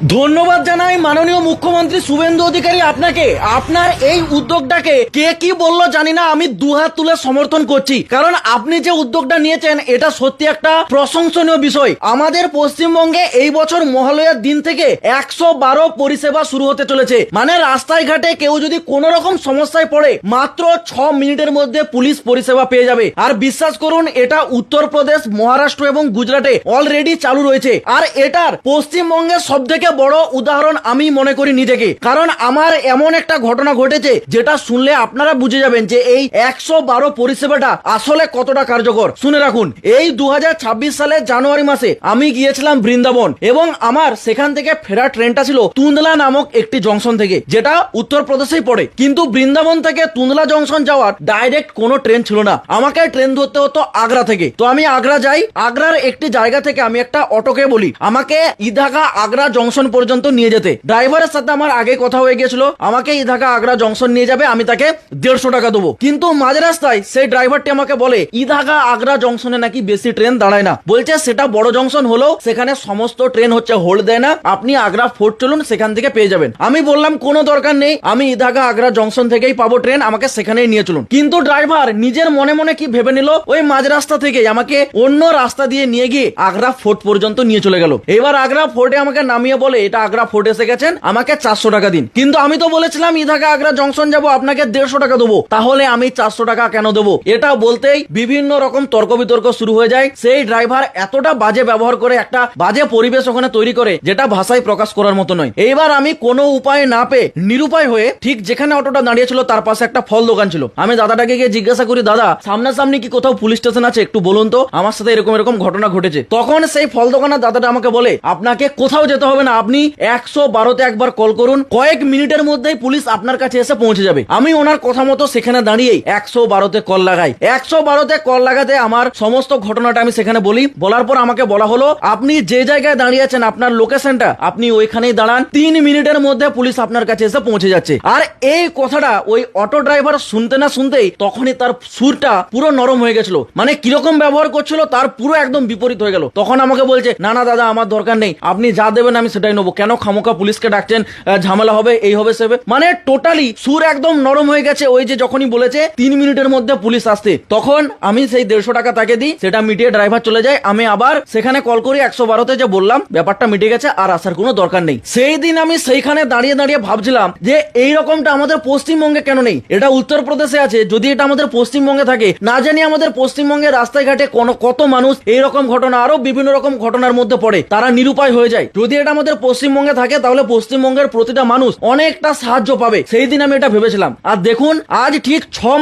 ধন্যবাদ জানাই মাননীয় মুখ্যমন্ত্রী শুভেন্দু অধিকারী আপনাকে। আপনার এই উদ্যোগটাকে কে কি বললো জানি না, আমি দুহাত তুলে সমর্থন করছি, কারণ আপনি যে উদ্যোগটা নিয়েছেন এটা সত্যি একটা প্রশংসনীয় বিষয়। আমাদের পশ্চিমবঙ্গে এই বছর মহালয়ার দিন থেকে 112 পরিষেবা শুরু হতে চলেছে। মানে রাস্তায় ঘাটে কেউ যদি কোন রকম সমস্যায় পড়ে মাত্র 6 মিনিটের মধ্যে পুলিশ পরিষেবা পেয়ে যাবে। আর বিশ্বাস করুন, এটা উত্তরপ্রদেশ, মহারাষ্ট্র এবং গুজরাটে অলরেডি চালু রয়েছে। আর এটার পশ্চিমবঙ্গের সব থেকে বড় উদাহরণ আমি মনে করি নিজেকে, কারণ আমার এমন একটা ঘটনা ঘটেছে যেটা শুনলে আপনারা বুঝে যাবেন যে এই 112 পরিষেবাটা আসলে কতটা কার্যকর। শুনে রাখুন, এই 2026 সালের জানুয়ারি মাসে আমি গিয়েছিলাম বৃন্দাবন এবং আমার সেখান থেকে ফেরার ট্রেনটা ছিল তুন্দলা নামক একটি জংশন থেকে, যেটা উত্তরপ্রদেশেই পড়ে। কিন্তু বৃন্দাবন থেকে তুন্দলা জংশন যাওয়ার ডাইরেক্ট কোনো ট্রেন ছিল না, আমাকে ট্রেন ধরতে হতো আগ্রা থেকে। তো আমি আগ্রা যাই, আগ্রার একটি জায়গা থেকে আমি একটা অটোকে বলি আমাকে ইদাগা আগ্রা জংশন পর্যন্ত নিয়ে যেতে। ড্রাইভারের সাথে আমার আগে কথা হয়ে গেছিল, আমাকে ইদাগা আগ্রা জংশন নিয়ে যাবে, আমি তাকে 150 টাকা দেবো। কিন্তু মাঝ রাস্তায় সেই ড্রাইভারটি আমাকে বলে ইদাগা আগ্রা জংশনে নাকি বেশি ট্রেন দাঁড়ায় না, বলছে সেটা বড় জংশন হলেও সেখানে সমস্ত ট্রেন হচ্ছে হোল্ড দেয় না, আপনি আগ্রা ফোর্ট চলুন, সেখান থেকে পেয়ে যাবেন। আমি বললাম কোনো দরকার নেই, আমি ইদাগা আগ্রা জংশন থেকেই পাবো ট্রেন, আমাকে সেখানেই নিয়ে চলুন। কিন্তু ড্রাইভার নিজের মনে মনে কি ভেবে নিল, ওই মাঝ রাস্তা থেকে আমাকে অন্য রাস্তা দিয়ে নিয়ে গিয়ে আগ্রা ফোর্ট পর্যন্ত নিয়ে চলে গেল। এবার আগ্রা ফোর্টে আমাকে নামিয়ে বলে এটা আগ্রা ফোর্ট এসে গেছেন, আমাকে 400 টাকা দিন। কিন্তু আমি তো বলেছিলাম ইদাগা আগ্রা জংশন যাবো, আপনাকে 150 টাকা দেবো, তাহলে আমি 400 টাকা কেন দেবো? এটা বলতেই বিভিন্ন রকম তর্ক বিতর্ক শুরু হয়ে যায়। সেই ড্রাইভার এতটা বাজে ব্যবহার করে, একটা বাজে পরিবেশ ওখানে তৈরি করে, যেটা ভাষায় প্রকাশ করার মতো নয়। এইবার আমি কোনো উপায় না পেয়ে নিরুপায় হয়ে ঠিক যেখানে অটোটা দাঁড়িয়ে ছিল তার পাশে একটা ফল দোকান ছিল, আমি দাদাটাকে গিয়ে জিজ্ঞাসা করি, দাদা সামনাসামনি কি কোথাও পুলিশ স্টেশন আছে, একটু বলুন তো, আমার সাথে এরকম এরকম ঘটনা ঘটেছে। তখন সেই ফল দোকানের দাদাটা আমাকে বলে আপনাকে কোথাও যেতে হবে না, আপনি 112-তে একবার কল করুন, কয়েক মিনিটের মধ্যেই পুলিশ আপনার কাছে এসে পৌঁছে যাবে। আমি ওনার কথা মতো সেখানে দাঁড়িয়ে 112-তে কল লাগাই। 112-তে কল লাগাতে আমার সমস্ত ঘটনাটা আমি সেখানে বলি। বলার পর আমাকে বলা হলো আপনি যে জায়গায় দাঁড়িয়ে আছেন, আপনার লোকেশনটা, আপনি ওইখানেই দাঁড়ান, 3 মিনিটের মধ্যে পুলিশ আপনার কাছে এসে পৌঁছে যাচ্ছে। আর এই কথাটা ওই অটো ড্রাইভার শুনতে না শুনতেই তখনই তার সুরটা পুরো নরম হয়ে গেছিল, মানে কিরকম ব্যবহার করছিল তার পুরো একদম বিপরীত হয়ে গেল। তখন আমাকে বলছে না না দাদা, আমার দরকার নেই, আপনি যা দেবেন আমি সেটাই নেবো, কেন খামোকা পুলিশকে ডাকছেন, ঝামেলা হবে, এই হবে সেবে। মানে টোটালি সুর একদম নরম হয়ে গেছে। ওই যে যখনই বলেছে 3 মিনিটের মধ্যে পুলিশ আসতে, তখন আমি সেই 150 টাকা তাকে দিই, সেটা মিটিয়ে ড্রাইভার চলে যায়। আমি আবার সেখানে কল করি 112-তে, যে বললাম ব্যাপারটা মিটে গেছে, আর আসার কোনো দরকার নেই। সেই দিন আমি সেইখানে দাঁড়িয়ে দাঁড়িয়ে ভাবছিলাম যে এই রকমটা আমাদের পশ্চিমবঙ্গে কেন নেই? এটা উত্তরপ্রদেশে আছে, যদি এটা আমাদের পশ্চিমবঙ্গে থাকে, না জানি আমাদের পশ্চিমবঙ্গের রাস্তায় ঘাটে কত মানুষ এইরকম ঘটনা, আরো বিভিন্ন রকম ঘটনার মধ্যে পড়ে, তারা নিরুপায় হয়ে যায়। যদি এটা আমাদের পশ্চিমবঙ্গে থাকে তাহলে পশ্চিমবঙ্গের প্রতিটা মানুষ অনেকটা সাহায্য পাবে। সেই দিন আমি এটা ভেবেছিলাম। আর দেখুন, আজ ঠিক 6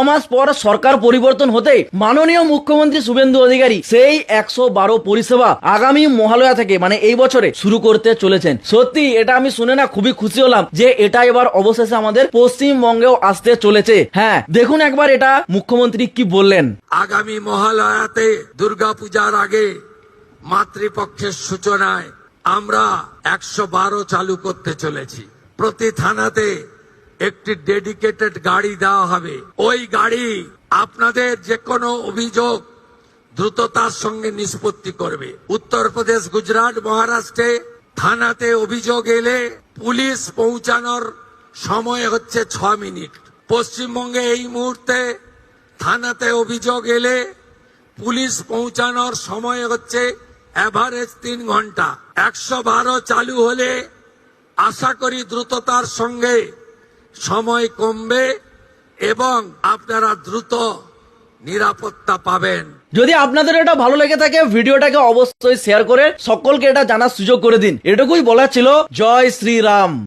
মাস পর সরকার পরিবর্তন হতে মাননীয় মুখ্যমন্ত্রী শুভেন্দু অধিকারী সেই 112 পরিষেবা আগামী মহালয়া থেকে, মানে এই বছরে শুরু করতে চলেছেন। সত্যি এটা আমি শুনে না খুবই খুশি হলাম যে এটা এবার অবশেষে আমাদের পশ্চিমবঙ্গেও আসতে চলেছে। হ্যাঁ, দেখুন একবার এটা মুখ্যমন্ত্রী কি বললেন। আগামী মহালয়াতে দুর্গাপূজার আগে মাতৃপক্ষের সূচনায় আমরা 112 চালু করতে চলেছি। প্রতি থানাতে একটি ডেডিকেটেড গাড়ি দেওয়া হবে। ওই গাড়ি আপনাদের যে কোনো অভিযোগ দ্রুততার সঙ্গে নিষ্পত্তি করবে। উত্তরপ্রদেশ, গুজরাট, মহারাষ্ট্রে থানাতে অভিযোগ এলে পুলিশ পৌঁছানোর সময় হচ্ছে 6 মিনিট। পশ্চিমবঙ্গে এই মুহূর্তে থানাতে অভিযোগ এলে পুলিশ পৌঁছানোর সময় হচ্ছে এভারেজ 3 ঘন্টা। 112 চালু হলে আশা করি দ্রুততার সঙ্গে সময় কমবে এবং আপনারা দ্রুত নিরাপত্তা পাবেন। যদি আপনাদের এটা ভালো লেগে থাকে, ভিডিওটাকে অবশ্যই শেয়ার করে সকলকে এটা জানার সুযোগ করে দিন। এটুকুই বলা ছিল। জয় শ্রীরাম।